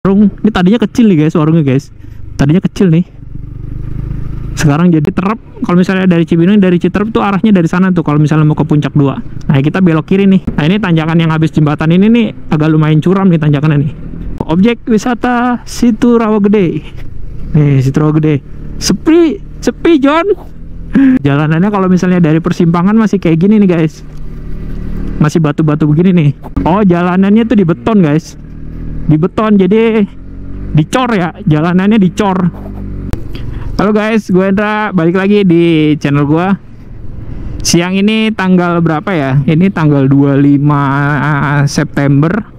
Warung ini tadinya kecil nih guys, warungnya guys. Tadinya kecil nih. Sekarang jadi terap. Kalau misalnya dari Cibinong, dari Citerep tuh arahnya dari sana tuh kalau misalnya mau ke Puncak 2. Nah, kita belok kiri nih. Nah, ini tanjakan yang habis jembatan ini nih agak lumayan curam nih tanjakannya nih. Objek wisata Situ Rawagede. Nih, Situ Rawagede. Sepi John. Jalanannya kalau misalnya dari persimpangan masih kayak gini nih guys. Masih batu-batu begini nih. Oh, jalanannya tuh di beton guys. Di beton, jadi dicor ya. Jalanannya dicor. Halo guys, gue Hendra, balik lagi di channel gue. Siang ini tanggal berapa ya? Ini tanggal 25 September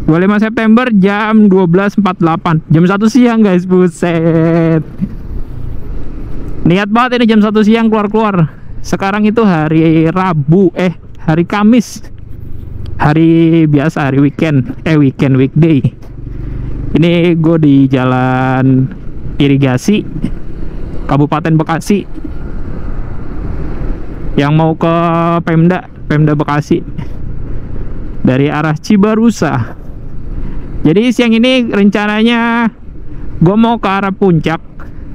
25 September jam 12.48. Jam 1 siang guys, buset. Niat banget ini jam 1 siang keluar-keluar. Sekarang itu hari Rabu, hari Kamis. Hari biasa, hari weekday. Ini gue di jalan irigasi Kabupaten Bekasi yang mau ke Pemda Bekasi dari arah Cibarusa. Jadi siang ini rencananya gue mau ke arah Puncak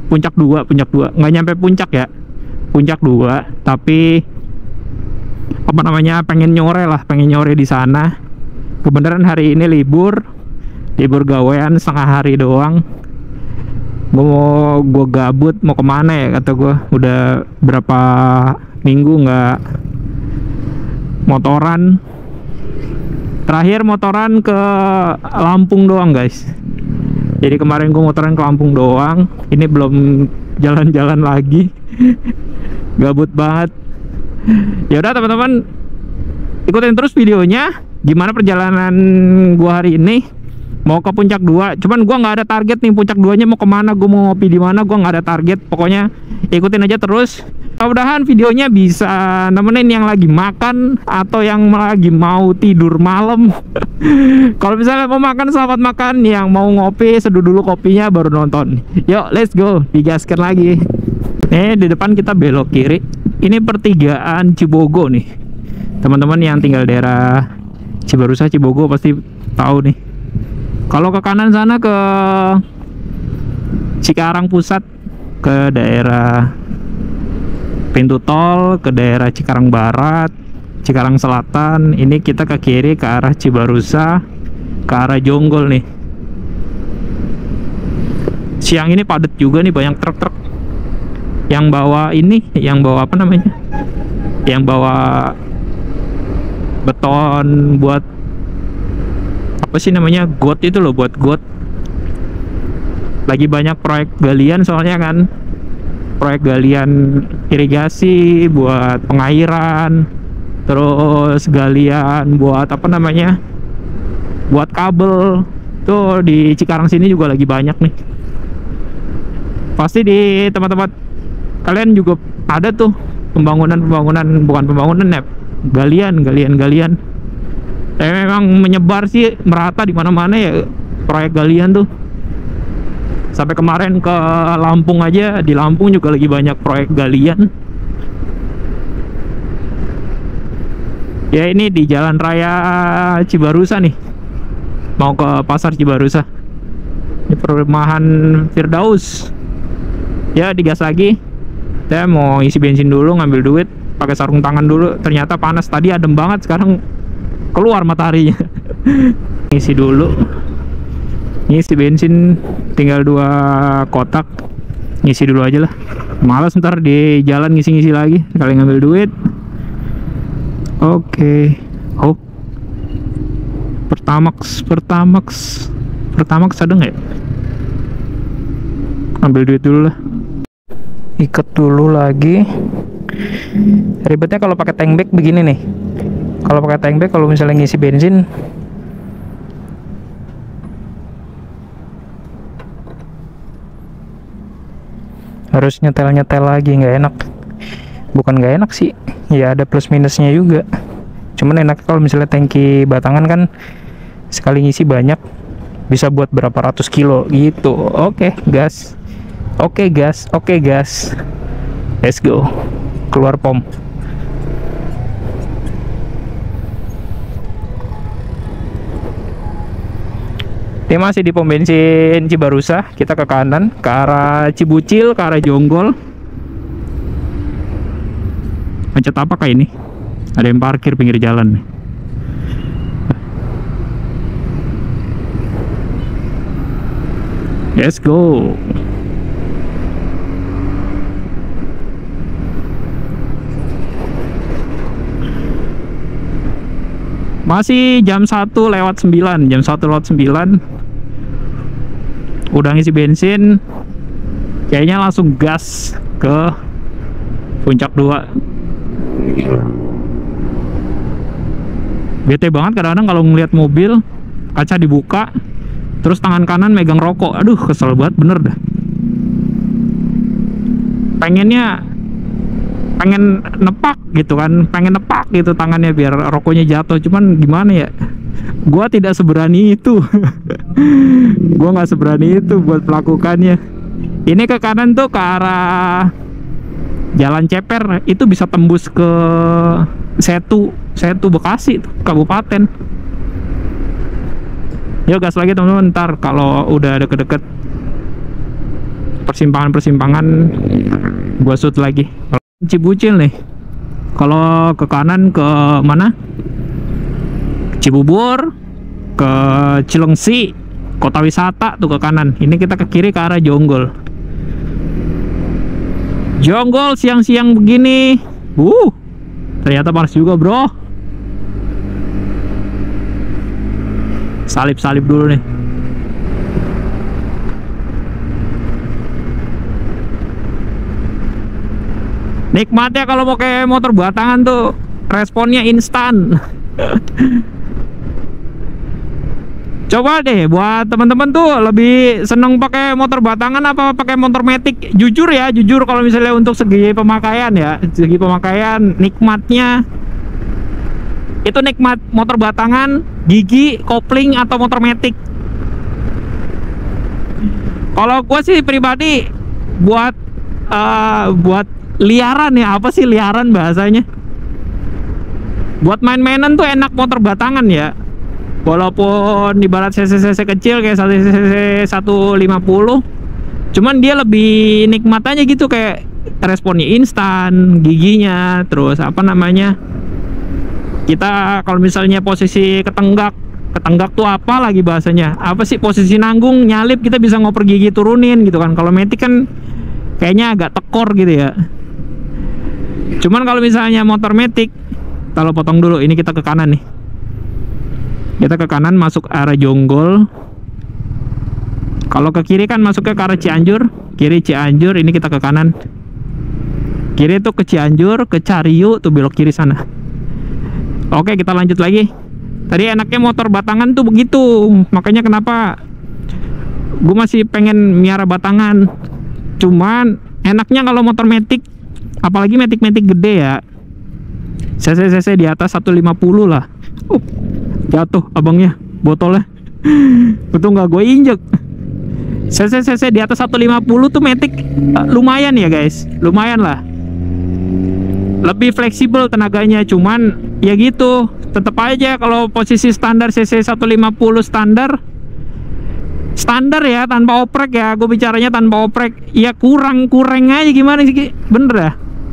2, nggak nyampe Puncak ya, Puncak 2, tapi apa namanya, pengen nyore di sana. Kebenaran hari ini libur gawean setengah hari doang. Gue gabut mau kemana ya, kata gue udah berapa minggu nggak motoran. Terakhir motoran ke Lampung doang guys. Jadi kemarin gue motoran ke Lampung doang. Ini belum jalan-jalan lagi. Gabut banget. Ya udah teman-teman, ikutin terus videonya. Gimana perjalanan gue hari ini? Mau ke Puncak 2, cuman gua nggak ada target nih Puncak 2-nya mau kemana, gua mau ngopi di mana, gua nggak ada target. Pokoknya ikutin aja terus. Mudah-mudahan videonya bisa nemenin yang lagi makan atau yang lagi mau tidur malam. Kalau misalnya mau makan, selamat makan. Yang mau ngopi, seduh dulu kopinya baru nonton. Yuk, let's go, digaskan lagi. Nih di depan kita belok kiri. Ini pertigaan Cibogo nih. Teman-teman yang tinggal daerah Cibarusa, Cibogo pasti tahu nih. Kalau ke kanan sana ke Cikarang Pusat, ke daerah pintu tol, ke daerah Cikarang Barat, Cikarang Selatan. Ini kita ke kiri ke arah Cibarusa, ke arah Jonggol nih. Siang ini padat juga nih, banyak truk-truk yang bawa ini, yang bawa apa namanya, yang bawa beton buat apa sih namanya, got itu loh, buat got. Lagi banyak proyek galian soalnya kan, proyek galian irigasi buat pengairan, terus galian buat apa namanya, buat kabel. Tuh di Cikarang sini juga lagi banyak nih. Pasti di tempat-tempat kalian juga ada tuh pembangunan, bukan pembangunan ya, galian. Memang menyebar sih, merata di mana-mana ya proyek galian tuh. Sampai kemarin ke Lampung aja, di Lampung juga lagi banyak proyek galian. Ya ini di Jalan Raya Cibarusa nih, mau ke Pasar Cibarusa. Ini perumahan Firdaus. Ya digas lagi. Saya mau isi bensin dulu, ngambil duit, pakai sarung tangan dulu. Ternyata panas, tadi adem banget, sekarang keluar mataharinya. Ngisi dulu, ngisi bensin tinggal 2 kotak, ngisi dulu aja lah, malas ntar di jalan ngisi-ngisi lagi sekali ngambil duit. Oke. Oh, Pertamax ada nggak ya? Ambil duit dulu lah, ikat dulu lagi. Ribetnya kalau pakai tank bag begini nih. Kalau pakai tank bag, kalau misalnya ngisi bensin harus nyetel lagi, nggak enak. Bukan nggak enak sih, ya ada plus minusnya juga. Cuman enak kalau misalnya tangki batangan kan sekali ngisi banyak, bisa buat berapa ratus kilo gitu. Oke gas, let's go, keluar pom. Ini masih di pom bensin Cibarusa. Kita ke kanan, ke arah Cibucil, ke arah Jonggol. Macet apa kayak ini? Ada yang parkir pinggir jalan nih. Let's go. Masih jam 1:09, jam 1:09. Udah ngisi bensin. Kayaknya langsung gas ke Puncak 2. Bete banget kadang-kadang kalau ngeliat mobil kaca dibuka terus tangan kanan megang rokok. Aduh, kesel banget bener dah. Pengen nepak gitu kan, pengen nepak gitu tangannya biar rokoknya jatuh, cuman gimana ya, gua tidak seberani itu. Gua nggak seberani itu buat melakukannya. Ini ke kanan tuh ke arah Jalan Ceper, itu bisa tembus ke Setu Bekasi tuh, Kabupaten. Yuk gas lagi teman-teman, ntar kalau udah deket-deket persimpangan gua shoot lagi. Cibucil nih, kalau ke kanan ke mana? Cibubur, ke Cilengsi, kota wisata tuh ke kanan. Ini kita ke kiri ke arah Jonggol. Jonggol siang-siang begini, ternyata panas juga bro. Salip-salip dulu nih. Nikmatnya kalau mau kayak motor batangan tuh responnya instan. Coba deh buat teman-teman tuh lebih seneng pakai motor batangan apa pakai motor matic? Jujur ya, jujur kalau misalnya untuk segi pemakaian ya, segi pemakaian nikmatnya itu nikmat motor batangan, gigi, kopling atau motor matic. Kalau gue sih pribadi buat liaran ya, apa sih liaran bahasanya? Buat main-mainan tuh enak motor batangan ya. Walaupun ibarat cc kecil kayak cc 150, cuman dia lebih nikmat aja gitu, kayak responnya instan, giginya, terus apa namanya? Kita kalau misalnya posisi ketenggak tuh apa lagi bahasanya? Apa sih posisi nanggung, nyalip kita bisa ngoper gigi turunin gitu kan. Kalau matic kan kayaknya agak tekor gitu ya. Cuman kalau misalnya motor matic, kalau potong dulu, ini kita ke kanan nih. Kita ke kanan masuk arah Jonggol. Kalau ke kiri kan masuknya ke arah Cianjur, kiri Cianjur, ini kita ke kanan. Kiri tuh ke Cianjur, ke Cariu tuh belok kiri sana. Oke, kita lanjut lagi. Tadi enaknya motor batangan tuh begitu. Makanya kenapa gue masih pengen miara batangan. Cuman enaknya kalau motor matic, apalagi matic gede ya, cc di atas 150 lah. Jatuh abangnya, botolnya. Betul nggak gue injek. cc di atas 150 tuh matic lumayan ya guys, lumayan lah. Lebih fleksibel tenaganya, cuman ya gitu, tetap aja kalau posisi standar cc 150 standar ya, tanpa oprek ya, gue bicaranya tanpa oprek ya, kurang aja gimana sih, bener ya.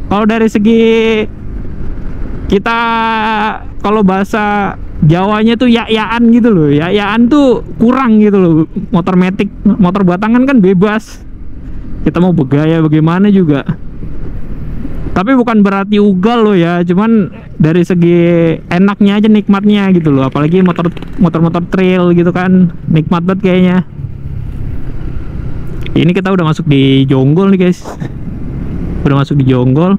Kalau dari segi kita, kalau bahasa Jawanya tuh ya-yaan gitu loh, ya-yaan tuh kurang gitu loh. Motor matic, motor batangan kan bebas, kita mau bergaya bagaimana juga. Tapi bukan berarti ugal loh ya, cuman dari segi enaknya aja, nikmatnya gitu loh. Apalagi motor trail gitu kan, nikmat banget kayaknya. Ini kita udah masuk di Jonggol nih guys, udah masuk di Jonggol.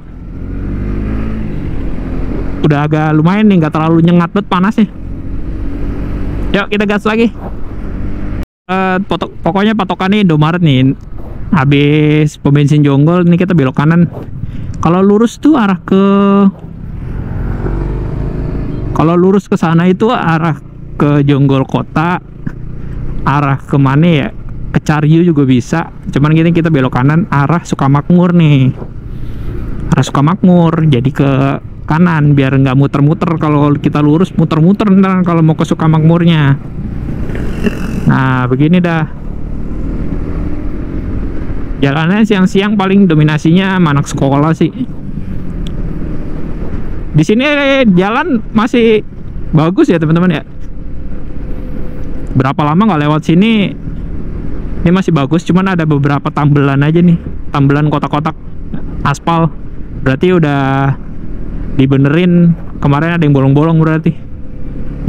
Udah agak lumayan nih, nggak terlalu nyengat banget panasnya. Yuk kita gas lagi. Pokoknya patokannya Indomaret nih. Habis pom bensin Jonggol, ini kita belok kanan. Kalau lurus tuh arah ke, kalau lurus ke sana itu arah ke Jonggol kota, arah ke mana ya? Ke Cariu juga bisa. Cuman gini, kita belok kanan arah Sukamakmur nih. Arah Sukamakmur, jadi ke kanan biar nggak muter-muter. Kalau kita lurus muter-muter ntar kalau mau ke Sukamakmurnya. Nah, begini dah. Jalannya siang-siang paling dominasinya anak sekolah sih. Di sini jalan masih bagus ya teman-teman ya. Berapa lama nggak lewat sini, ini masih bagus. Cuman ada beberapa tambelan aja nih, tambelan kotak-kotak aspal. Berarti udah dibenerin. Kemarin ada yang bolong-bolong berarti.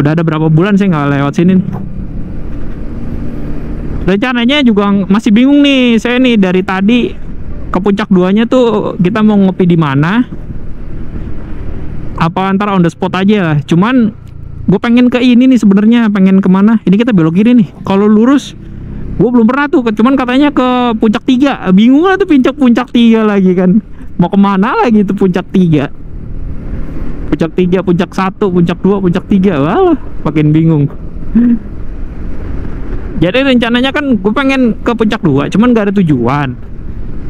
Udah ada berapa bulan saya nggak lewat sini nih. Rencananya juga masih bingung nih saya nih, dari tadi ke puncak 2-nya tuh kita mau ngopi di mana, apa antara on the spot aja lah. Cuman gue pengen ke ini nih sebenarnya, pengen kemana. Ini kita belok kiri nih, kalau lurus gue belum pernah tuh, cuman katanya ke puncak 3. Bingung lah tuh puncak 3 lagi kan, mau kemana lagi tuh puncak 3, puncak 3, puncak 1, puncak 2, puncak 3. Wah, makin bingung. Jadi rencananya kan gue pengen ke puncak 2, cuman gak ada tujuan.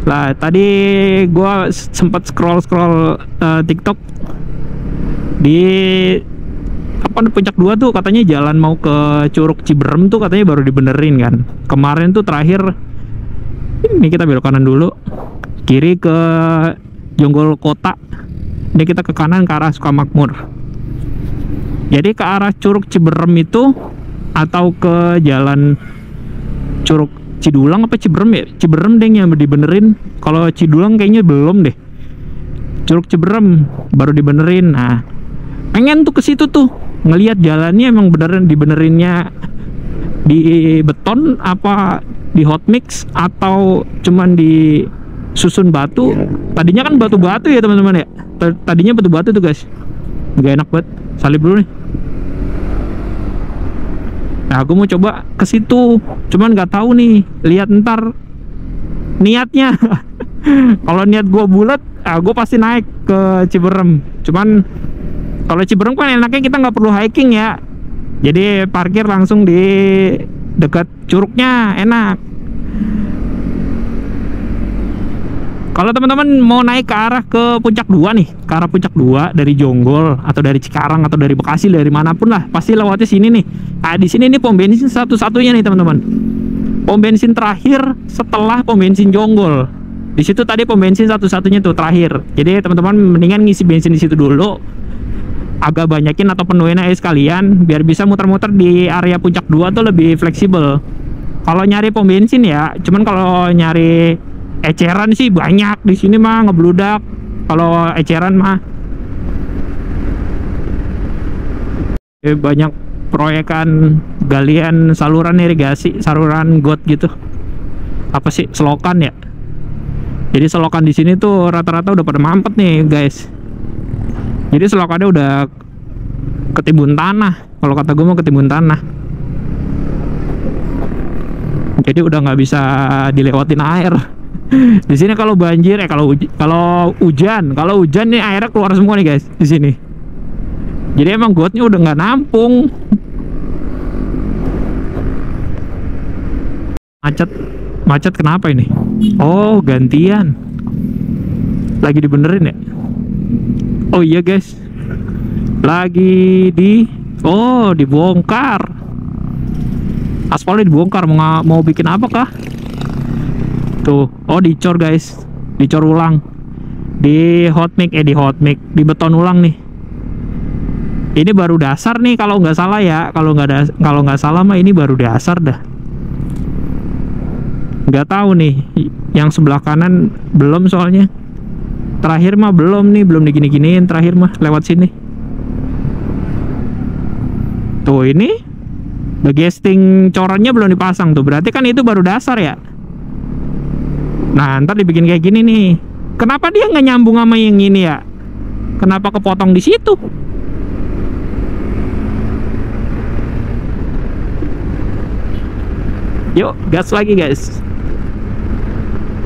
Lah tadi gue sempat scroll TikTok di apa puncak 2 tuh katanya jalan mau ke Curug Ciberem tuh katanya baru dibenerin kan. Kemarin tuh terakhir. Ini kita belok kanan dulu, kiri ke Jonggol Kota. Ini kita ke kanan ke arah Sukamakmur. Jadi ke arah Curug Ciberem itu, atau ke jalan Curug Cidulang apa Ciberem ya? Ciberem deh yang dibenerin. Kalau Cidulang kayaknya belum deh. Curug Ciberem baru dibenerin. Nah, pengen tuh ke situ tuh, ngelihat jalannya emang beneran dibenerinnya di beton apa di hot mix atau cuman di susun batu. Tadinya kan batu-batu ya teman-teman ya. Tadinya batu-batu tuh guys. Gak enak banget. Salib dulu nih. Nah, aku mau coba ke situ, cuman nggak tahu nih, lihat ntar niatnya. Kalau niat gue bulat, gue pasti naik ke Ciberem. Cuman kalau Ciberem kan enaknya kita nggak perlu hiking ya, jadi parkir langsung di dekat curugnya, enak. Kalau teman-teman mau naik ke arah ke puncak 2 nih, ke arah puncak 2 dari Jonggol atau dari Cikarang atau dari Bekasi, dari manapun lah, pasti lewatnya sini nih. Nah, di sini nih pom bensin satu-satunya nih teman-teman. Pom bensin terakhir setelah pom bensin Jonggol. Di situ tadi pom bensin satu-satunya tuh terakhir. Jadi teman-teman mendingan ngisi bensin di situ dulu. Agak banyakin atau penuhin aja sekalian biar bisa muter-muter di area puncak 2 tuh lebih fleksibel. Kalau nyari pom bensin ya, cuman kalau nyari eceran sih banyak di sini mah ngebludak. Kalau eceran mah banyak proyekan galian saluran irigasi, saluran got gitu. Apa sih, selokan ya? Jadi selokan di sini tuh rata-rata udah pada mampet nih guys. Jadi selokannya udah ketimbun tanah. Kalau kata gue mau ketimbun tanah. Jadi udah nggak bisa dilewatin air. Di sini kalau banjir kalau hujan nih airnya keluar semua nih guys di sini. Jadi emang gotnya udah nggak nampung. Macet kenapa ini? Oh, gantian. Lagi dibenerin ya? Oh iya guys, lagi dibongkar. Aspalnya dibongkar, mau bikin apa kah? Tuh, oh dicor guys, dicor ulang, di hot mix, di beton ulang nih. Ini baru dasar nih kalau nggak salah ya, kalau nggak salah mah ini baru dasar dah. Nggak tahu nih, yang sebelah kanan belum soalnya. Terakhir mah belum digini-giniin, terakhir mah lewat sini. Tuh ini gesting corannya belum dipasang tuh, berarti kan itu baru dasar ya. Nah, ntar dibikin kayak gini nih. Kenapa dia nggak nyambung sama yang ini ya? Kenapa kepotong di situ? Yuk, gas lagi guys.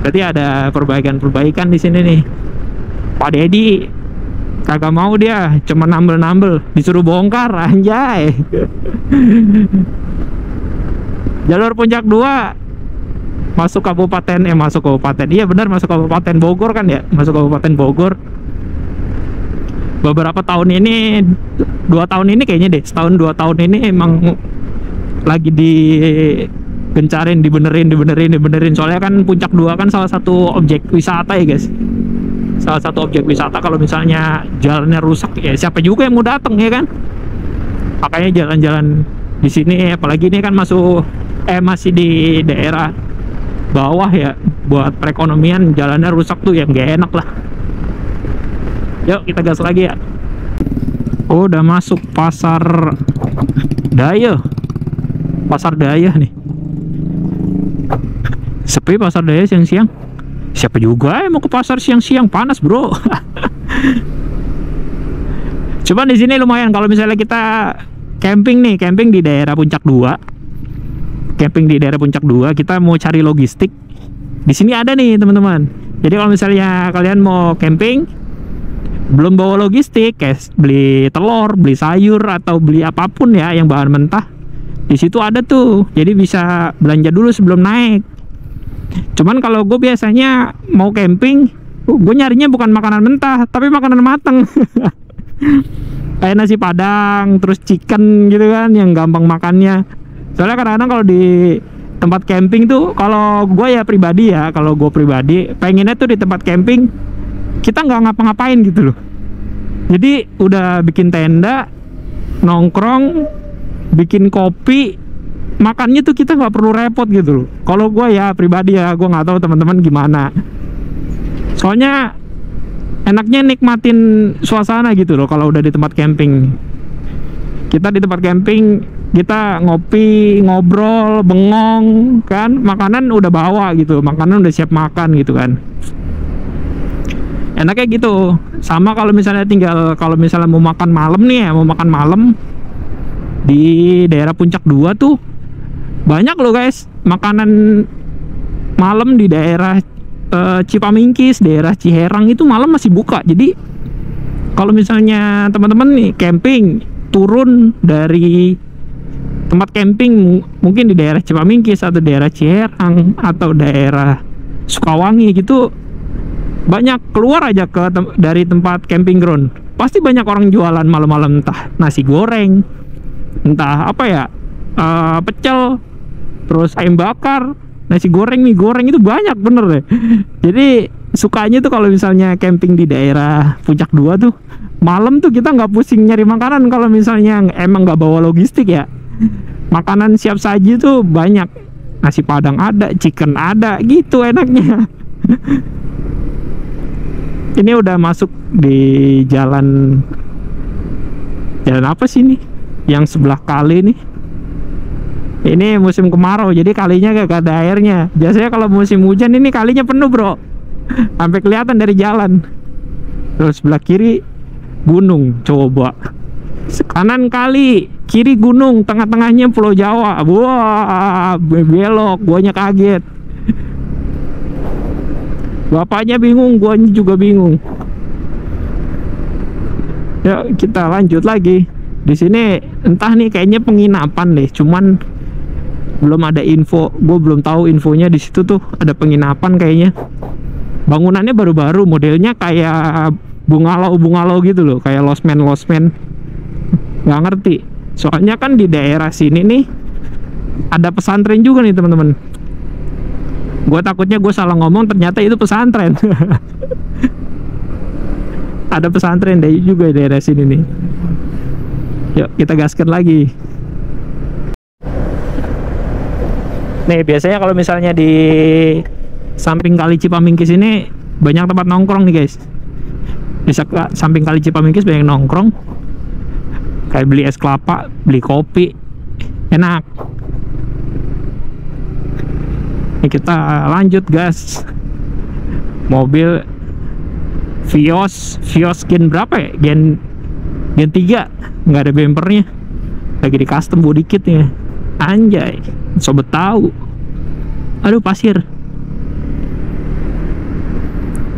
Berarti ada perbaikan di sini nih. Pak Deddy kagak mau, dia cuma nambel-nambel, disuruh bongkar anjay. Jalur puncak 2 masuk kabupaten, iya benar, masuk kabupaten Bogor kan ya, masuk kabupaten Bogor. Beberapa tahun ini, 2 tahun ini kayaknya deh, setahun 2 tahun ini emang lagi digencarin, dibenerin. Soalnya kan Puncak 2 kan salah satu objek wisata ya guys, salah satu objek wisata. Kalau misalnya jalannya rusak ya siapa juga yang mau datang ya kan. Makanya jalan-jalan di sini, apalagi ini kan masih di daerah bawah ya, buat perekonomian jalannya rusak tuh ya nggak enak lah. Yuk kita gas lagi ya. Oh, udah masuk pasar Daya nih. Sepi pasar Daya siang-siang. Siapa juga yang mau ke pasar siang-siang, panas bro. Cuman di sini lumayan kalau misalnya kita camping di daerah Puncak 2. Kita mau cari logistik. Di sini ada nih teman-teman. Jadi kalau misalnya kalian mau camping belum bawa logistik, kayak beli telur, beli sayur atau beli apapun ya yang bahan mentah, di situ ada tuh. Jadi bisa belanja dulu sebelum naik. Cuman kalau gue biasanya mau camping, gue nyarinya bukan makanan mentah, tapi makanan mateng. Kayak nasi padang, terus chicken gitu kan, yang gampang makannya. Soalnya kadang-kadang kalau di tempat camping tuh, kalau gue pribadi pengennya tuh di tempat camping kita nggak ngapa-ngapain gitu loh. Jadi udah bikin tenda, nongkrong, bikin kopi, makannya tuh kita nggak perlu repot gitu loh. Kalau gue pribadi gue nggak tahu teman-teman gimana. Soalnya enaknya nikmatin suasana gitu loh kalau udah di tempat camping. Kita di tempat camping, kita ngopi, ngobrol, bengong kan, makanan udah bawa gitu, makanan udah siap makan gitu kan. Enaknya gitu. Sama kalau misalnya mau makan malam nih ya, mau makan malam di daerah Puncak 2 tuh banyak loh guys, makanan malam di daerah Cipamingkis, daerah Ciherang itu malam masih buka. Jadi kalau misalnya teman-teman nih camping, turun dari tempat camping mungkin di daerah Cipamingkis atau daerah Ciherang atau daerah Sukawangi gitu, banyak keluar aja dari tempat camping ground, pasti banyak orang jualan malam-malam, entah nasi goreng, entah apa ya, pecel, terus ayam bakar, nasi goreng, mie goreng, itu banyak bener deh. Jadi sukanya tuh kalau misalnya camping di daerah Puncak 2 tuh malam tuh kita nggak pusing nyari makanan. Kalau misalnya emang nggak bawa logistik ya, makanan siap saji tuh banyak, nasi padang ada, chicken ada gitu enaknya. Ini udah masuk di jalan apa sih nih yang sebelah kali nih. Ini musim kemarau, jadi kalinya gak ada airnya. Biasanya kalau musim hujan ini kalinya penuh bro, sampai kelihatan dari jalan. Terus sebelah kiri gunung, coba kanan kali, kiri gunung, tengah-tengahnya Pulau Jawa. Wah, belok, guanya kaget. Bapaknya bingung, guanya juga bingung. Ya kita lanjut lagi. Di sini entah nih kayaknya penginapan deh, cuman belum ada info. Gue belum tahu infonya di situ tuh ada penginapan kayaknya. Bangunannya baru-baru, modelnya kayak bungalau gitu loh, kayak losmen. Nggak ngerti. Soalnya kan di daerah sini nih ada pesantren juga nih teman-teman. Gue takutnya gue salah ngomong, ternyata itu pesantren. Ada pesantren deh juga di daerah sini nih. Yuk kita gaskan lagi. Nih biasanya kalau misalnya di samping kali Cipamingkis ini banyak tempat nongkrong nih guys. Di samping kali Cipamingkis banyak nongkrong, kayak beli es kelapa, beli kopi, enak. Ini kita lanjut gas. Mobil Vios gen berapa ya? Gen 3, nggak ada bempernya, lagi di custom body kitnya. Anjay, sobat tahu. Aduh pasir.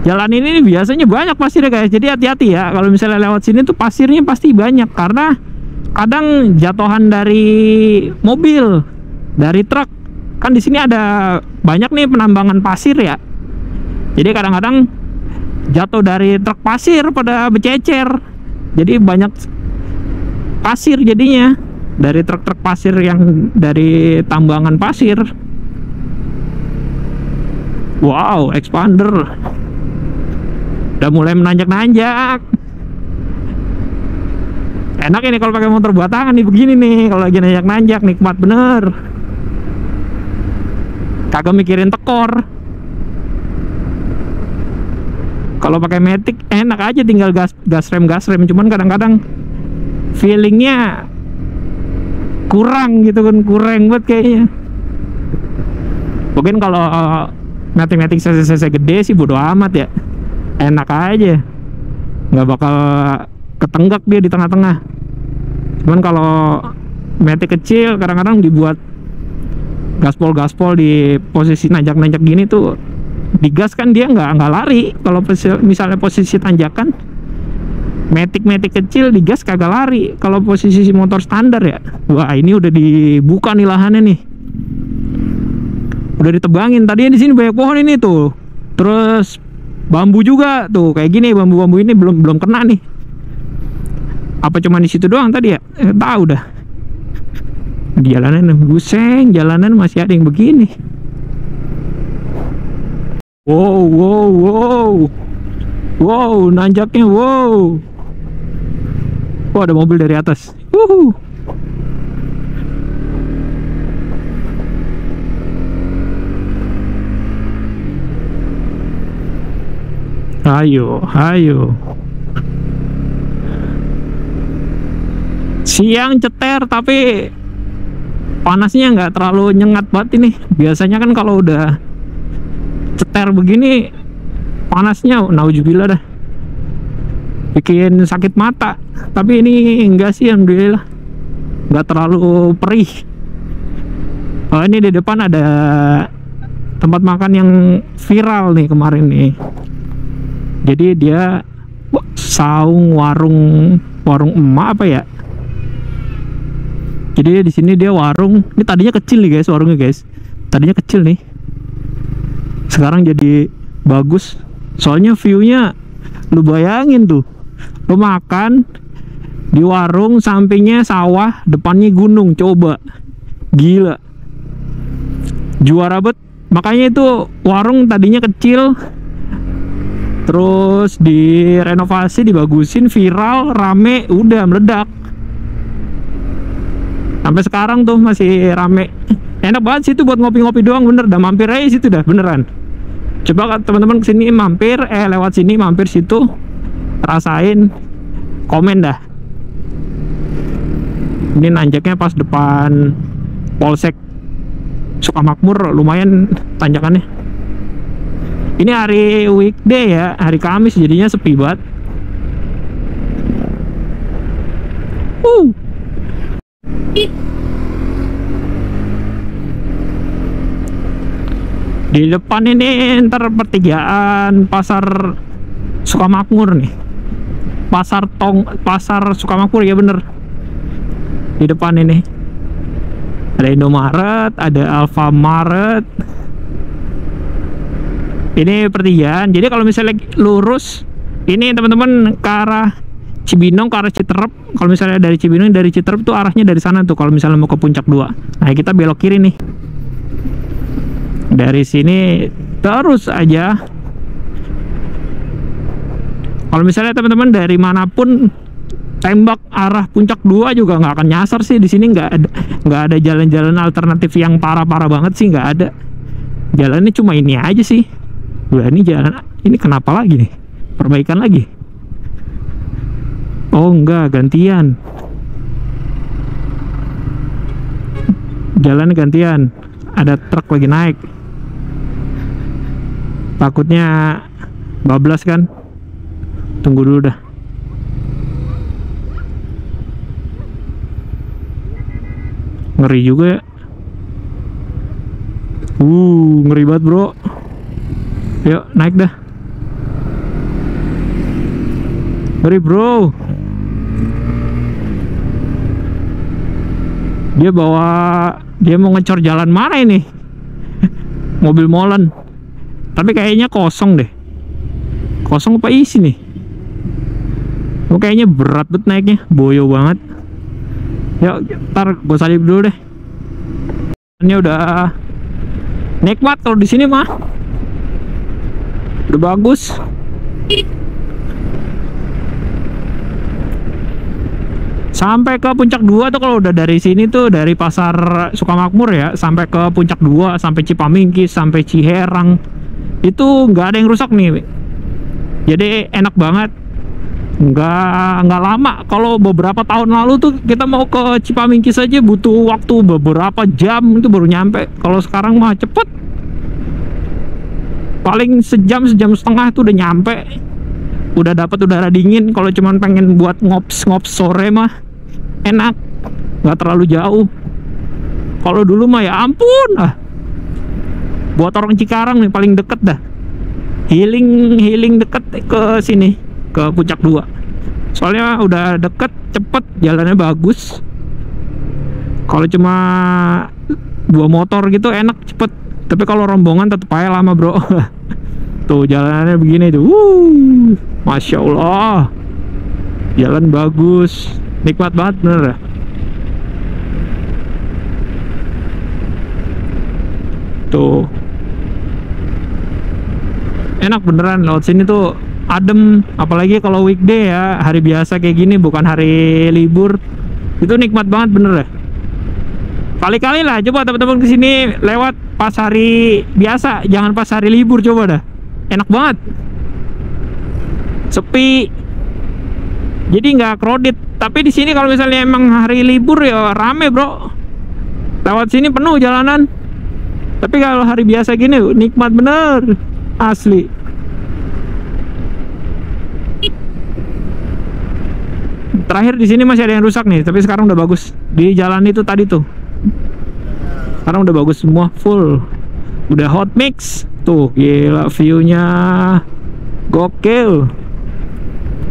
Jalan ini biasanya banyak pasir ya guys, jadi hati-hati ya kalau misalnya lewat sini tuh pasirnya pasti banyak, karena kadang jatuhan dari mobil, dari truk. Kan di sini ada banyak nih penambangan pasir ya. Jadi kadang-kadang jatuh dari truk pasir pada bececer. Jadi banyak pasir jadinya. dari truk-truk pasir yang dari tambangan pasir. Wow, expander udah mulai menanjak-nanjak. Enak ini kalau pakai motor buatangan nih, begini nih kalau lagi nanjak-nanjak, nikmat bener, kagak mikirin tekor. Kalau pakai Matic enak aja, tinggal gas rem, cuman kadang-kadang feelingnya kurang gitu kan, kurang banget kayaknya. Mungkin kalau Matic cc gede sih bodo amat ya, enak aja, nggak bakal ketenggak dia di tengah-tengah. Cuman kalau Matic kecil kadang-kadang dibuat gaspol di posisi nanjak-nanjak gini tuh, digas kan dia nggak lari. Kalau misalnya posisi tanjakan, Matic kecil digas kagak lari. Kalau posisi motor standar ya, wah ini udah dibuka nih lahannya nih, udah ditebangin. Tadinya di sini banyak pohon ini tuh, terus bambu juga tuh kayak gini, bambu ini belum kena nih. Apa cuma di situ doang tadi ya? Tahu dah. Di jalanan buseng, jalanan masih ada yang begini. Wow, nanjaknya wow. Wah, ada mobil dari atas. Ayo. Siang ceter tapi panasnya nggak terlalu nyengat banget ini. Biasanya kan kalau udah ceter begini panasnya nauzubillah dah, bikin sakit mata. Tapi ini enggak sih, alhamdulillah nggak terlalu perih. Oh, ini di depan ada tempat makan yang viral nih kemarin nih. Jadi dia saung warung emak apa ya. Jadi di sini dia warung. Ini tadinya kecil nih guys, warungnya guys. Tadinya kecil nih, sekarang jadi bagus. Soalnya viewnya, lu bayangin tuh, lu makan di warung, sampingnya sawah, depannya gunung. Coba, gila, juara bet. Makanya itu warung tadinya kecil, terus direnovasi, dibagusin, viral, rame, udah meledak. Sampai sekarang tuh masih rame. Enak banget sih itu buat ngopi-ngopi doang, bener dah. Mampir aja situ dah, beneran. Coba teman-teman kesini mampir, lewat sini mampir situ, rasain, komen dah. Ini nanjaknya pas depan Polsek Sukamakmur, lumayan tanjakannya. Ini hari weekday ya, hari Kamis, jadinya sepi banget. Di depan ini ntar pertigaan pasar Sukamakmur nih, pasar Sukamakmur ya bener. Di depan ini ada Indomaret, ada Alfamaret. Ini pertigaan. Jadi kalau misalnya lurus ini teman-teman ke arah Cibinong, ke arah Citerep. Kalau misalnya dari Cibinong, dari Citerep tuh arahnya dari sana tuh kalau misalnya mau ke Puncak 2. Nah, kita belok kiri nih. Dari sini terus aja. Kalau misalnya teman-teman dari manapun tembak arah Puncak 2 juga nggak akan nyasar sih. Di sini nggak ada jalan-jalan alternatif yang parah-parah banget sih, nggak ada. Jalannya cuma ini aja sih. Udah, ini jalan ini kenapa lagi nih? Perbaikan lagi? Oh enggak, gantian. Jalannya gantian. Ada truk lagi naik. Takutnya bablas kan. Tunggu dulu dah. Ngeri juga ya. Ngeri banget bro. Yuk naik dah. Ngeri bro. Dia mau ngecor jalan mana ini? Mobil molen. Tapi kayaknya kosong deh. Kosong apa isi nih? Kayaknya berat banget naiknya, boyo banget. Yuk, ntar gue salib dulu deh. Ini udah nikmat kalau di sini mah. Udah bagus. Sampai ke Puncak 2 tuh kalau udah dari sini tuh, dari Pasar Sukamakmur ya, sampai ke Puncak 2, sampai Cipamingkis, sampai Ciherang, itu nggak ada yang rusak nih. Jadi enak banget. Nggak lama. Kalau beberapa tahun lalu tuh kita mau ke Cipamingkis aja butuh waktu beberapa jam itu baru nyampe. Kalau sekarang mah cepet, paling sejam setengah tuh udah nyampe. Udah dapat udara dingin. Kalau cuman pengen buat ngops sore mah enak, nggak terlalu jauh. Kalau dulu mah ya ampun, buat orang Cikarang nih paling deket dah. Healing deket ke sini, ke Puncak 2. Soalnya udah deket, cepet, jalannya bagus. Kalau cuma 2 motor gitu enak, cepet. Tapi kalau rombongan tetep aja lama bro. Tuh jalanannya begini tuh. Masya Allah, jalan bagus, nikmat banget bener ya. Tuh enak beneran lewat sini tuh, adem. Apalagi kalau weekday ya, hari biasa kayak gini, bukan hari libur, itu nikmat banget bener ya. Kali-kali lah coba teman-teman kesini lewat pas hari biasa, jangan pas hari libur, coba dah, enak banget, sepi, jadi nggak crowded. Tapi di sini kalau misalnya emang hari libur ya rame bro, lewat sini penuh jalanan. Tapi kalau hari biasa gini nikmat bener, asli. Terakhir di sini masih ada yang rusak nih, tapi sekarang udah bagus. Di jalan itu tadi tuh, sekarang udah bagus semua, full, udah hot mix. Tuh gila view-nya, gokil.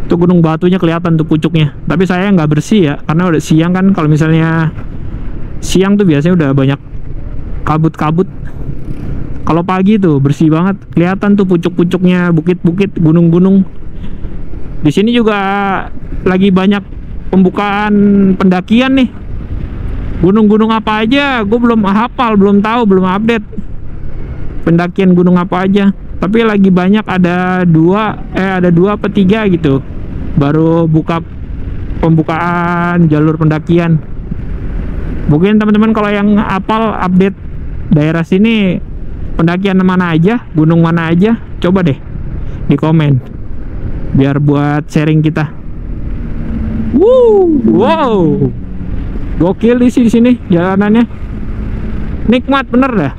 Tuh gunung batunya kelihatan tuh pucuknya. Tapi saya nggak bersih ya, karena udah siang kan. Kalau misalnya siang tuh biasanya udah banyak kabut-kabut. Kalau pagi tuh bersih banget, kelihatan tuh pucuk-pucuknya, bukit-bukit, gunung-gunung. Di sini juga lagi banyak pembukaan pendakian nih. Gunung-gunung apa aja gue belum hafal, belum tahu, belum update pendakian gunung apa aja. Tapi lagi banyak, ada dua apa 3 gitu, baru buka pembukaan jalur pendakian. Mungkin teman-teman kalau yang hafal update daerah sini, pendakian mana aja, gunung mana aja, coba deh di komen biar buat sharing kita. Wow, gokil di sini jalanannya, nikmat bener dah.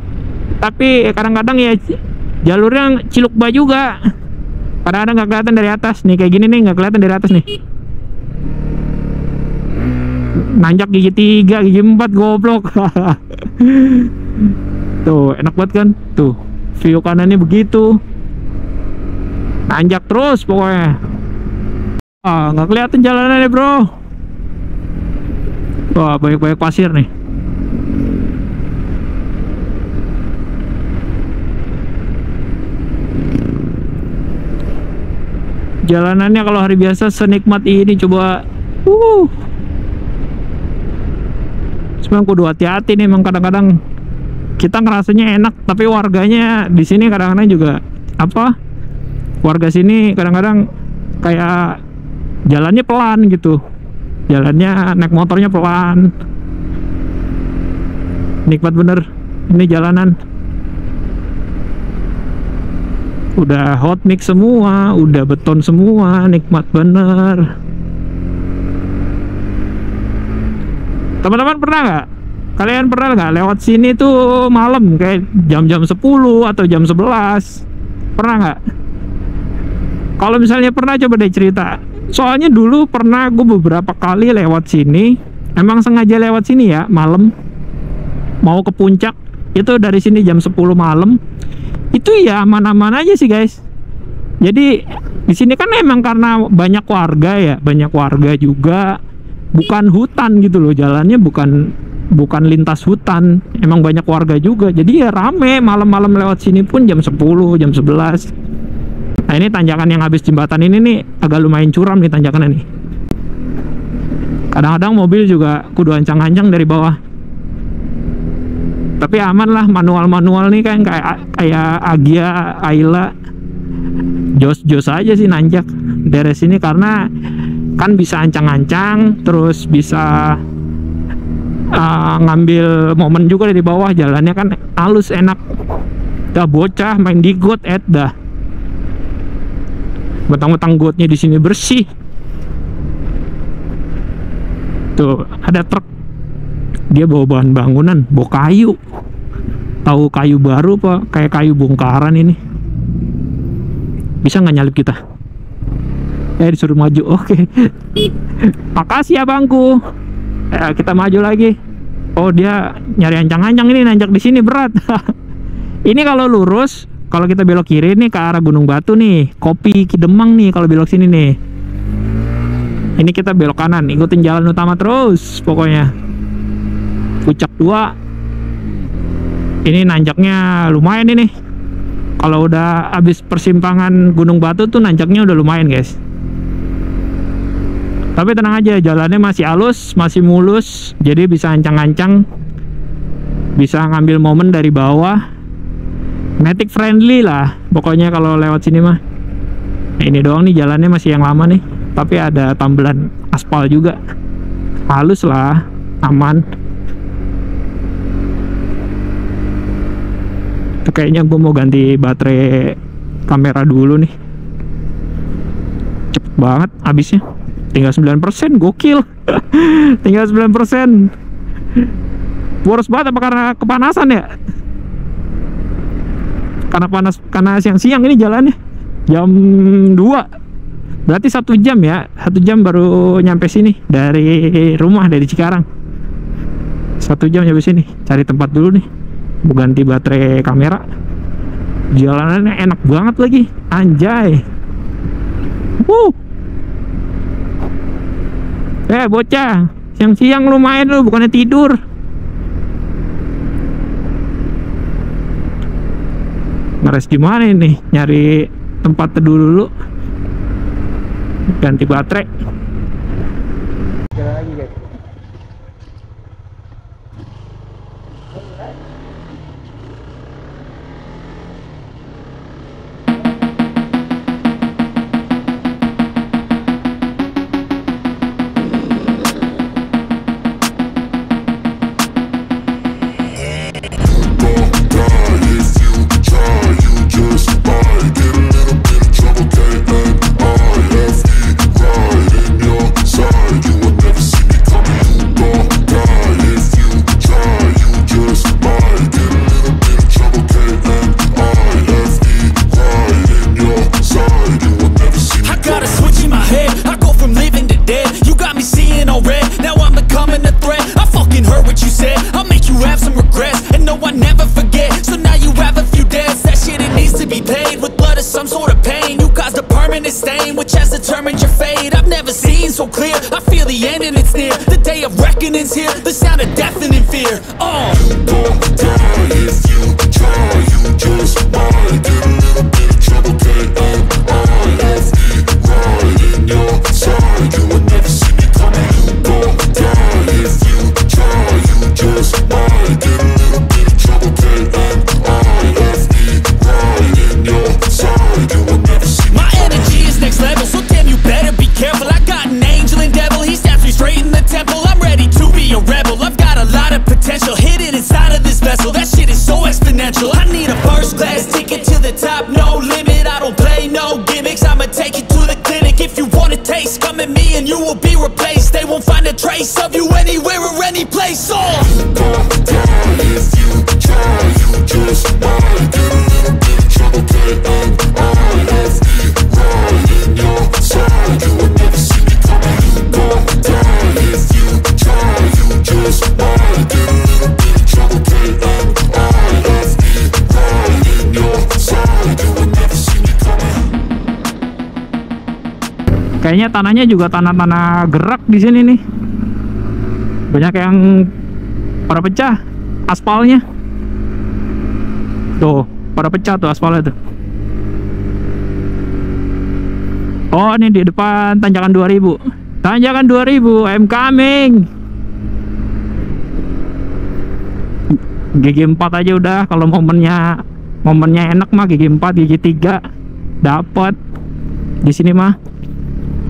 Tapi kadang-kadang ya jalurnya cilukba juga, kadang-kadang nggak kelihatan dari atas nih, kayak gini nih nggak kelihatan dari atas nih. Nanjak gigi 3, gigi 4, goblok. Tuh enak banget kan, tuh view kanannya begitu, nanjak terus pokoknya. Nggak kelihatan jalanannya bro. Wah, banyak-banyak pasir nih. Jalanannya kalau hari biasa senikmat ini, coba. Cuma kudu hati-hati nih, emang kadang-kadang kita ngerasanya enak, tapi warganya di sini kadang-kadang juga warga sini kadang-kadang kayak jalannya pelan gitu, jalannya naik motornya pelan. Nikmat bener ini jalanan, udah hot mix semua, udah beton semua, nikmat bener. Teman-teman pernah nggak? Kalian pernah nggak lewat sini tuh malam kayak jam-jam 10 atau jam 11? Pernah nggak? Kalau misalnya pernah, coba deh cerita. Soalnya dulu pernah gue beberapa kali lewat sini. Emang sengaja lewat sini ya malam, mau ke puncak. Itu dari sini jam 10 malam. Itu ya aman-aman aja sih guys. Jadi di sini kan emang karena banyak warga ya, banyak warga juga. Bukan hutan gitu loh, jalannya bukan lintas hutan, emang banyak warga juga. Jadi ya rame malam-malam lewat sini pun jam 10, jam 11. Nah ini tanjakan yang habis jembatan ini nih, agak lumayan curam nih tanjakannya nih. Kadang-kadang mobil juga kudu ancang-ancang dari bawah. Tapi aman lah, manual-manual nih kan kayak Agya, Ayla, jos aja sih nanjak dari sini karena kan bisa ancang-ancang, terus bisa ngambil momen juga dari bawah. Jalannya kan halus, enak. Dah bocah main di got, dah. Betang-betang gotnya di sini bersih. Tuh ada truk, dia bawa bahan bangunan, bawa kayu. Tahu kayu baru apa kayak kayu bongkaran ini. Bisa nggak nyalip kita? Disuruh maju. Oke. Makasih ya bangku. Kita maju lagi. Oh, dia nyari ancang-ancang ini, nanjak di sini berat. Ini kalau lurus, kalau kita belok kiri nih ke arah Gunung Batu nih, Kopi Kidemang nih kalau belok sini nih. Ini kita belok kanan, ikutin jalan utama terus pokoknya. Puncak 2. Ini nanjaknya lumayan ini. Kalau udah habis persimpangan Gunung Batu tuh nanjaknya udah lumayan, guys. Tapi tenang aja, jalannya masih halus, masih mulus, jadi bisa ancang-ancang, bisa ngambil momen dari bawah. Matic friendly lah pokoknya kalau lewat sini mah. Nah, ini doang nih jalannya masih yang lama nih, tapi ada tambelan aspal juga. Halus lah, aman. Kayaknya gue mau ganti baterai kamera dulu nih. Cepet banget habisnya. Tinggal 9%, gokil. Tinggal 9%. Boros banget apa karena kepanasan ya? Karena panas, karena siang-siang ini jalannya. Jam 2. Berarti 1 jam ya. 1 jam baru nyampe sini dari rumah, dari Cikarang. 1 jam nyampe sini. Cari tempat dulu nih. Mau ganti baterai kamera. Jalanannya enak banget lagi, anjay. Bocah, siang-siang lumayan lu, bukannya tidur. Ngeres gimana ini? Nyari tempat teduh dulu. Ganti baterai. Jalan lagi, guys. Which has determined your fate. I've never seen so clear. I feel the end and it's near. The day of reckoning's here. The sound of deafening fear. You don't die if you try. You just might get a little bit of trouble. K-N-I-F-E, right in your side. You will never see me coming. You don't die if you try. You just might get a little bit of trouble. K-N-I-F-E, right in your side. You will never see me. My energy is next level, so damn you better be careful. I got an angel and devil, he snaps me straight in the temple. I'm ready to be a rebel, I've got a lot of potential hidden inside of this vessel. That shit is so exponential. I need a first class ticket to the top, no limit. I don't play no gimmicks, I'ma take you to the clinic. If you want a taste, come at me and you will be replaced. They won't find a trace of you anywhere or any place. You don't die if you try. You just might get a little bit of trouble. K-N-I-F-E, right in your side. You will never see me coming. You don't die if you try. You just might get a little bit of trouble. K-N-I-F-E, right in your side. You will never see me coming. Kayaknya tanahnya juga tanah-tanah gerak di sini nih. Banyak yang pada pecah aspalnya. Tuh, pada pecah tuh aspalnya tuh. Oh, ini di depan tanjakan 2000. Tanjakan 2000, I'm coming. Gigi 4 aja udah, kalau momennya enak mah gigi 4, gigi 3 dapat. Di sini mah.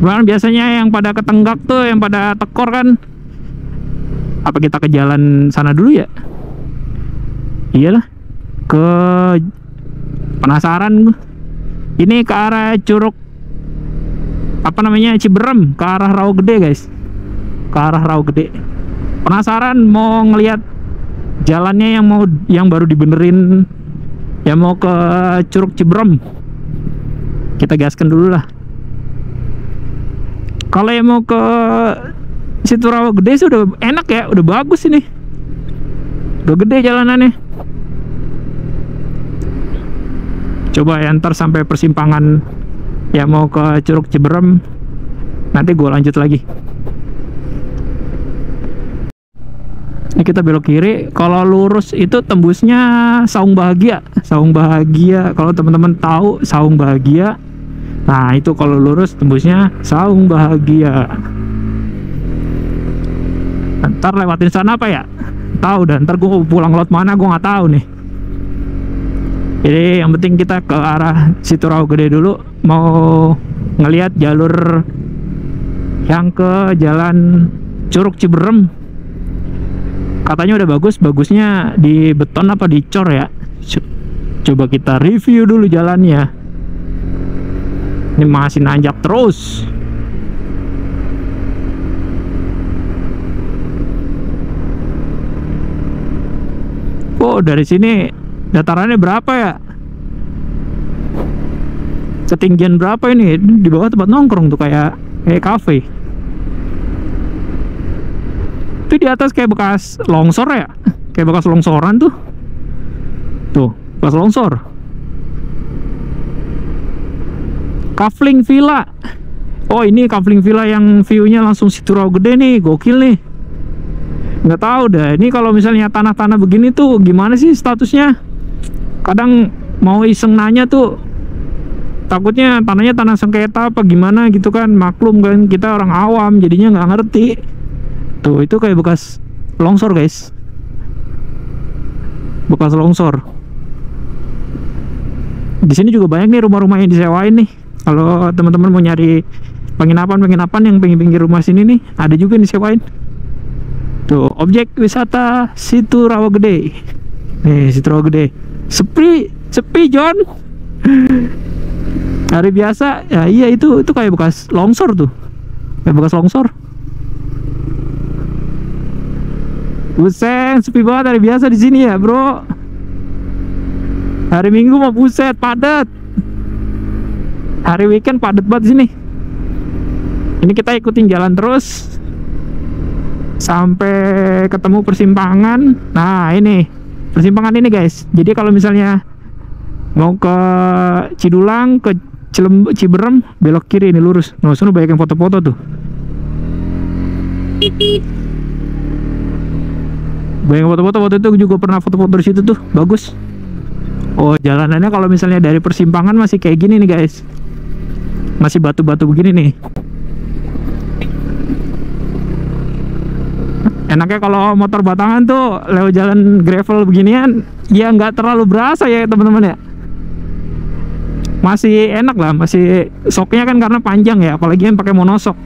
Cuman biasanya yang pada ketenggak tuh, yang pada tekor kan. Apa kita ke jalan sana dulu ya? Iyalah. Ke penasaran. Ini ke arah Curug apa namanya, Ciberem, ke arah Rawagede guys, ke arah Rawagede. Penasaran mau ngelihat jalannya yang baru dibenerin, yang mau ke Curug Ciberem. Kita gaskan dulu lah. Kalau yang mau ke situ Rawagede sih udah enak ya, udah bagus ini, udah gede jalanannya. Coba ya ntar sampai persimpangan yang mau ke Curug Ciberem, nanti gue lanjut lagi. Ini kita belok kiri. Kalau lurus itu tembusnya Saung Bahagia. Saung Bahagia, kalau teman-teman tahu Saung Bahagia, nah itu kalau lurus tembusnya Saung Bahagia. Ntar lewatin sana apa ya? Tahu dah. Ntar gue pulang lewat mana gue nggak tahu nih. Jadi yang penting kita ke arah situ Rawagede dulu, mau ngelihat jalur yang ke jalan Curug Ciberem. Katanya udah bagus, bagusnya di beton apa dicor ya. Coba kita review dulu jalannya. Ini masih nanjak terus. Oh, dari sini datarannya berapa ya? Ketinggian berapa ini? Di bawah tempat nongkrong tuh, kayak kafe. Itu di atas kayak bekas longsor ya? Kayak bekas longsoran tuh. Tuh, bekas longsor. Kafling Villa. Oh, ini Kafling Villa yang view-nya langsung situ Rawagede nih, gokil nih. Nggak tahu dah, ini kalau misalnya tanah-tanah begini tuh gimana sih statusnya? Kadang mau iseng nanya tuh, takutnya tanahnya tanah sengketa apa gimana gitu kan. Maklum kan, kita orang awam jadinya nggak ngerti. Tuh, itu kayak bekas longsor guys, bekas longsor. Di sini juga banyak nih rumah-rumah yang disewain nih. Kalau teman-teman mau nyari penginapan yang pinggir-pinggir rumah sini nih, ada juga yang disewain. Tuh, objek wisata situ Rawagede. Nih, situ Rawagede. Sepi John. Hari biasa ya. Iya, itu kayak bekas longsor tuh, kayak bekas longsor. Buset, sepi banget hari biasa di sini ya bro. Hari Minggu mah buset padat. Hari weekend padat banget di sini. Ini kita ikutin jalan terus sampai ketemu persimpangan. Nah, ini persimpangan ini guys. Jadi kalau misalnya mau ke Cidulang, ke Ciberem, belok kiri ini lurus. Nah, sana banyak yang foto-foto tuh. Banyak foto-foto. Waktu itu juga pernah foto-foto di situ tuh, bagus. Oh, jalanannya kalau misalnya dari persimpangan masih kayak gini nih guys. Masih batu-batu begini nih. Enaknya kalau motor batangan tuh lewat jalan gravel beginian, ya nggak terlalu berasa ya teman-teman ya. Masih enak lah, masih soknya kan karena panjang ya, apalagi yang pakai monosok.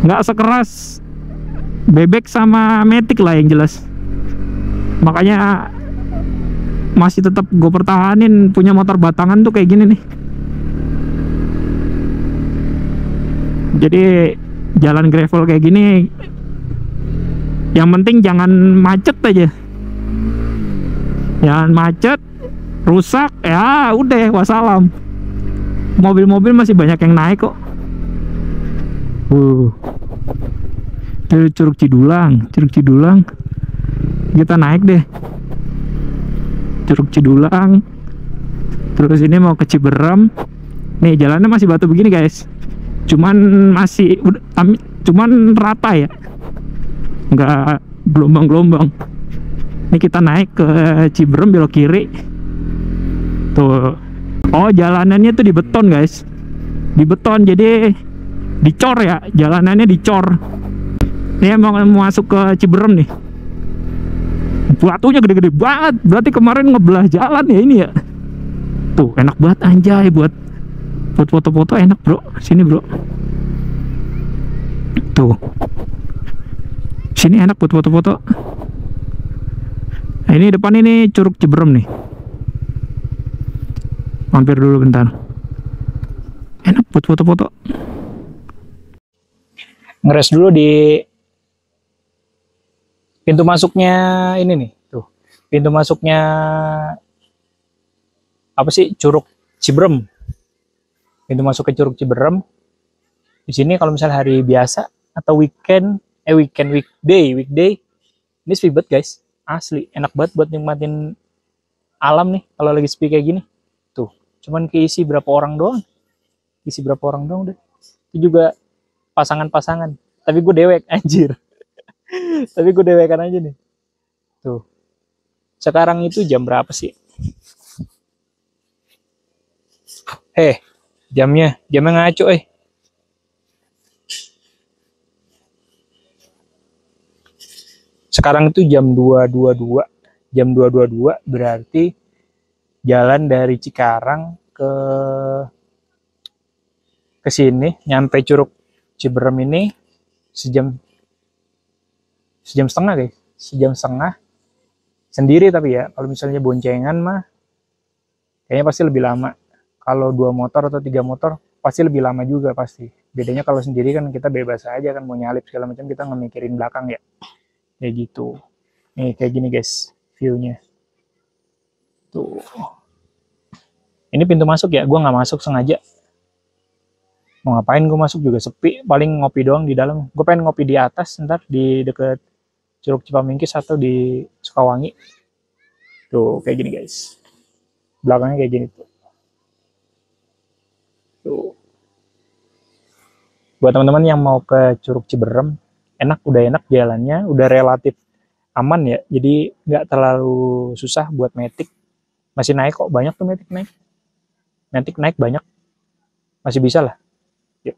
Nggak sekeras bebek sama matic lah yang jelas. Makanya masih tetap gue pertahanin punya motor batangan tuh kayak gini nih. Jadi jalan gravel kayak gini, yang penting jangan macet aja. Jangan macet, rusak, ya udah wassalam. Mobil-mobil masih banyak yang naik kok. Curug Cidulang. Kita naik deh. Curug Cidulang. Terus ini mau ke Ciberem. Nih jalannya masih batu begini guys. Cuman rata ya. Nggak gelombang-gelombang. Ini kita naik ke Ciberem, belok kiri. Tuh. Oh, jalanannya tuh di beton guys. Di beton, jadi Dicor ya, jalanannya dicor. Ini mau masuk ke Ciberem nih. Batunya gede-gede banget. Berarti kemarin ngebelah jalan ya ini ya. Tuh enak banget anjay, buat foto-foto enak bro. Sini bro. Tuh. Sini enak buat foto-foto. Nah, ini depan ini Curug Ciberem nih. Mampir dulu bentar. Enak buat foto-foto. Ngeres dulu di pintu masuknya ini nih. Tuh. Pintu masuknya apa sih? Curug Ciberem. Pintu masuk ke Curug Ciberem. Di sini kalau misalnya hari biasa atau weekday, ini sepi banget guys, asli enak banget buat nikmatin alam nih kalau lagi sepi kayak gini. Tuh, cuman keisi berapa orang doang, udah. Itu juga pasangan-pasangan, tapi gue dewek anjir. Tapi gue dewekan aja nih. Tuh, sekarang itu jam berapa sih? Jamnya ngaco Sekarang itu jam 2.22. Jam 2.22 berarti jalan dari Cikarang ke sini nyampe Curug Ciberem ini sejam setengah guys. Sejam setengah sendiri, tapi ya kalau misalnya boncengan mah kayaknya pasti lebih lama. Kalau 2 motor atau 3 motor pasti lebih lama juga pasti. Bedanya kalau sendiri kan kita bebas aja kan, mau nyalip segala macam kita nggak mikirin belakang ya. Kayak gitu. Nih kayak gini guys view-nya. Tuh. Ini pintu masuk ya, gua nggak masuk sengaja. Mau ngapain gue masuk juga sepi, paling ngopi doang di dalam. Gue pengen ngopi di atas ntar di deket Curug Cipamingkis atau di Sukawangi. Tuh kayak gini guys. Belakangnya kayak gini tuh. Tuh. Buat teman-teman yang mau ke Curug Ciberem, udah enak jalannya, udah relatif aman ya, jadi nggak terlalu susah buat metik. Masih naik kok, banyak tuh metik naik banyak, masih bisa lah. Yuk.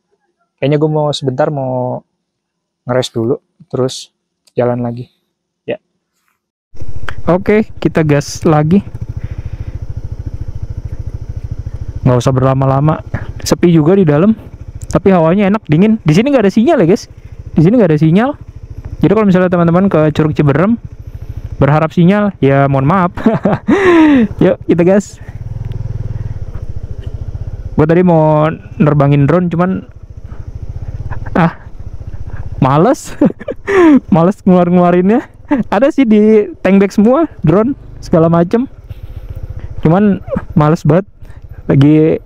Kayaknya gue mau sebentar mau ngeres dulu, terus jalan lagi ya. Oke, kita gas lagi, nggak usah berlama-lama. Sepi juga di dalam, tapi hawanya enak, dingin. Di sini nggak ada sinyal ya guys. Di sini nggak ada sinyal. Jadi kalau misalnya teman-teman ke Curug Ciberem berharap sinyal, ya mohon maaf. Yuk kita gas. Gue tadi mau nerbangin drone, cuman males. Males ngeluarinnya. Ada sih di tank bag semua drone segala macem, cuman males banget. Lagi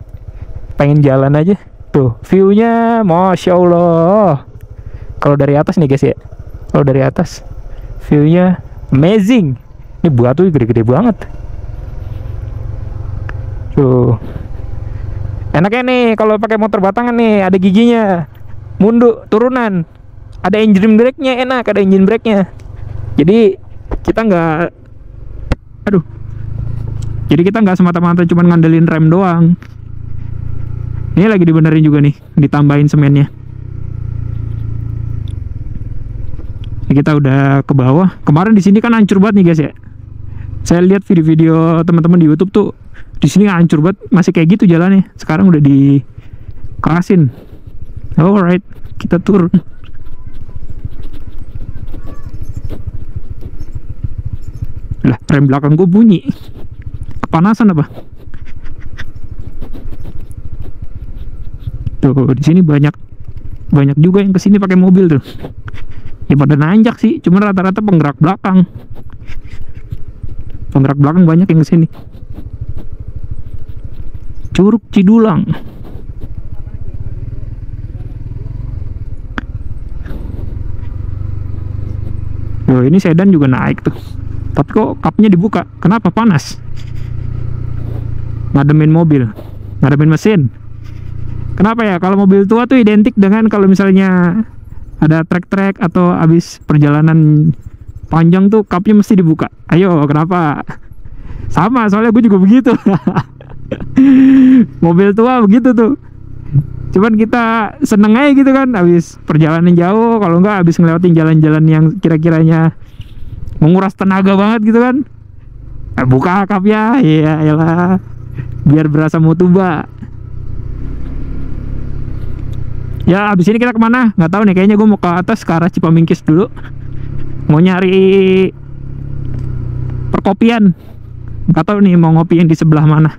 pengen jalan aja. Tuh view-nya Masya Allah. Kalau dari atas nih guys ya, kalau dari atas view-nya amazing. Ini batu gede-gede banget. Tuh enaknya nih kalau pakai motor batangan nih, ada giginya, mundur turunan, ada engine brake-nya, enak ada engine brake-nya. Jadi kita nggak semata-mata cuma ngandelin rem doang. Ini lagi dibenerin juga nih, ditambahin semennya. Kita udah ke bawah. Kemarin di sini kan hancur banget nih guys ya. Saya lihat video-video teman-teman di YouTube tuh, di sini hancur banget, masih kayak gitu jalannya. Sekarang udah dikerasin. Alright, kita turun. Lah, rem belakang gue bunyi. Kepanasan apa? Tuh, di sini banyak juga yang kesini pakai mobil tuh. Ya pada nanjak sih, cuma rata-rata penggerak belakang. Penggerak belakang banyak yang kesini. Curug Cidulang. Loh, ini sedan juga naik tuh. Tapi kok kapnya dibuka? Kenapa? Panas. Ngademin mobil, ngademin mesin. Kenapa ya? Kalau mobil tua tuh identik dengan kalau misalnya ada trek-trek atau habis perjalanan panjang tuh kapnya mesti dibuka. Ayo, kenapa? Sama, soalnya gue juga begitu. Mobil tua begitu tuh. Cuman kita seneng aja gitu kan, habis perjalanan jauh, kalau enggak habis ngelewatin jalan-jalan yang kira-kiranya menguras tenaga banget gitu kan. Buka akap ya, iya elah, biar berasa motoba. Ya abis ini kita kemana? Nggak tahu nih, kayaknya gue mau ke atas ke arah Cipamingkis dulu. Mau nyari perkopian. Nggak tahu nih mau ngopi yang di sebelah mana.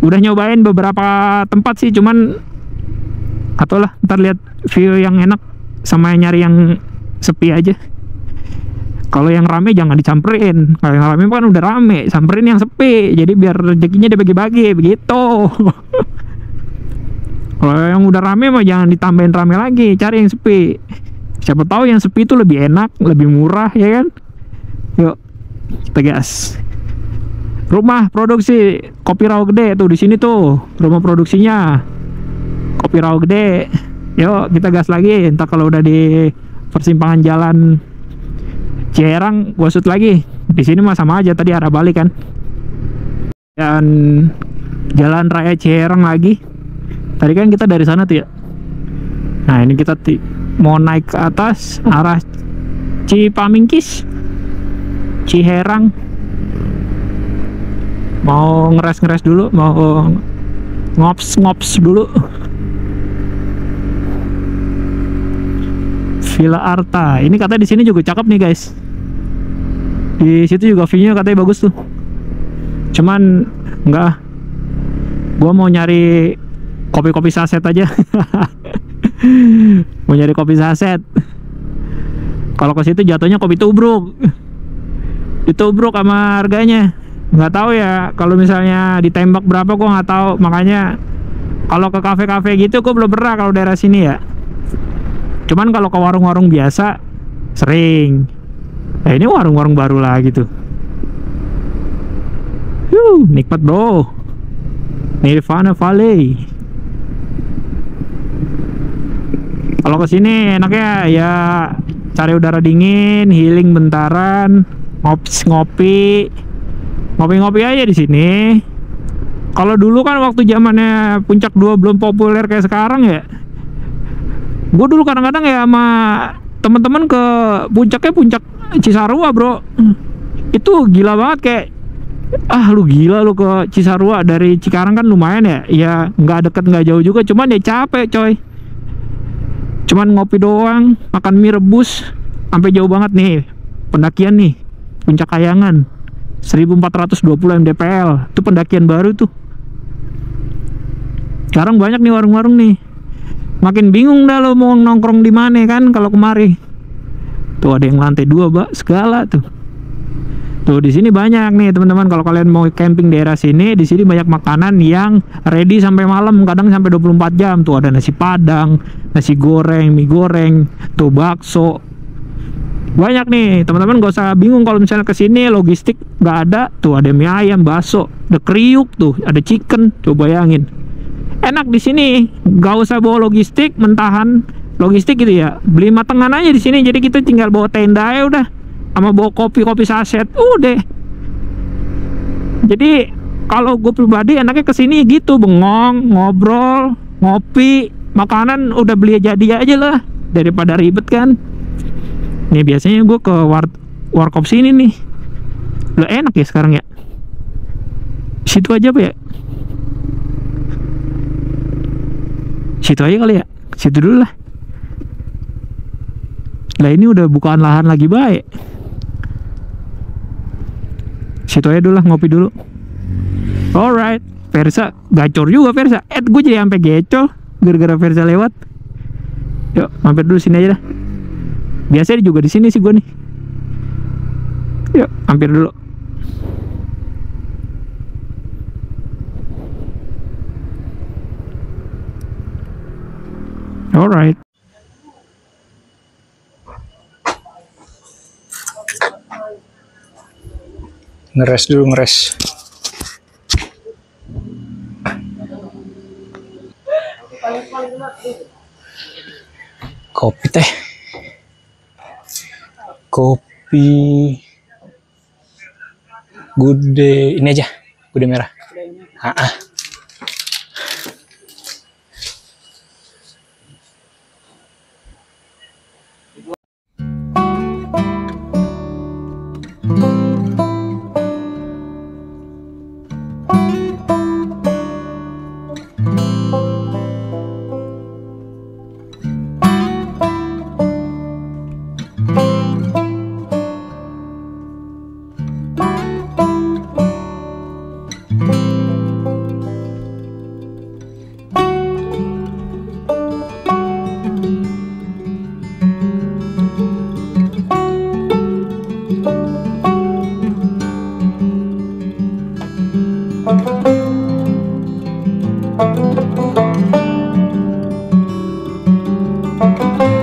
Udah nyobain beberapa tempat sih, cuman atau lah ntar lihat view yang enak sama nyari yang sepi aja. Kalau yang rame jangan dicamperin. Kalau yang rame kan udah rame, samperin yang sepi. Jadi biar rezekinya dibagi-bagi begitu. Kalau yang udah rame mah jangan ditambahin rame lagi, cari yang sepi. Siapa tahu yang sepi itu lebih enak, lebih murah ya kan. Yuk kita gas. Rumah produksi kopi rawa gede tuh di sini tuh, rumah produksinya kopi rawa gede. Yuk kita gas lagi. Entar kalau udah di persimpangan jalan Ciherang gua shoot lagi. Di sini mah sama aja, tadi arah balik kan. Dan jalan raya Ciherang lagi. Tadi kan kita dari sana tuh ya. Nah ini kita mau naik ke atas arah Cipamingkis, Ciherang. Mau ngeres dulu, mau ngops dulu. Villa Arta. Ini katanya di sini juga cakep nih guys. Di situ juga view-nya katanya bagus tuh. Cuman enggak. Gua mau nyari kopi-kopi saset aja. Mau nyari kopi saset. Kalau ke situ jatuhnya kopi tubruk. Ditubruk sama harganya. Nggak tahu ya, kalau misalnya ditembak berapa gua nggak tahu. Makanya kalau ke kafe-kafe gitu gua belum pernah kalau daerah sini ya. Cuman kalau ke warung-warung biasa sering. Nah ini warung-warung baru lah gitu. Nikmat bro. Nirvana Valley. Kalau kesini enaknya ya cari udara dingin, healing bentaran, ngopi aja di sini. Kalau dulu kan waktu zamannya Puncak 2 belum populer kayak sekarang ya. Gue dulu kadang-kadang ya sama teman-teman ke puncak Cisarua bro. Itu gila banget, kayak lu gila lu ke Cisarua. Dari Cikarang kan lumayan ya. Ya nggak deket nggak jauh juga, cuman ya capek coy. Cuman ngopi doang, makan mie rebus, sampai jauh banget nih. Pendakian nih, Puncak Kayangan 1420 mdpl. Itu pendakian baru tuh. Sekarang banyak nih warung-warung nih. Makin bingung dah lo mau nongkrong di mana kan kalau kemari. Tuh ada yang lantai 2, Mbak, segala tuh. Tuh di sini banyak nih teman-teman, kalau kalian mau camping daerah sini, di sini banyak makanan yang ready sampai malam, kadang sampai 24 jam. Tuh ada nasi Padang, nasi goreng, mie goreng, tuh bakso. Banyak nih teman-teman, gak usah bingung kalau misalnya kesini logistik nggak ada. Tuh ada mie ayam, bakso, ada kriuk, tuh ada chicken. Coba bayangin, enak di sini, gak usah bawa logistik mentahan logistik gitu ya. Beli matengan aja di sini, jadi kita tinggal bawa tenda ya udah, sama bawa kopi saset udah. Jadi kalau gue pribadi enaknya kesini gitu, bengong, ngobrol, ngopi, makanan udah beli jadi aja lah daripada ribet kan. Nih biasanya gue ke warkop sini nih. Lo enak ya sekarang ya. Situ aja apa ya? Situ aja kali ya. Situ dulu lah. Lah ini udah bukaan lahan lagi baik. Situ aja dulu lah, ngopi dulu. Alright, Versa gacor juga Versa. Gue jadi sampai gecol gara-gara Versa lewat. Yuk, mampir dulu sini aja dah. Biasanya juga di sini sih gue nih. Yuk, mampir dulu. Alright. Ngeres dulu, ngeres. Kopi teh. Kopi gude ini aja, gude merah. Bye.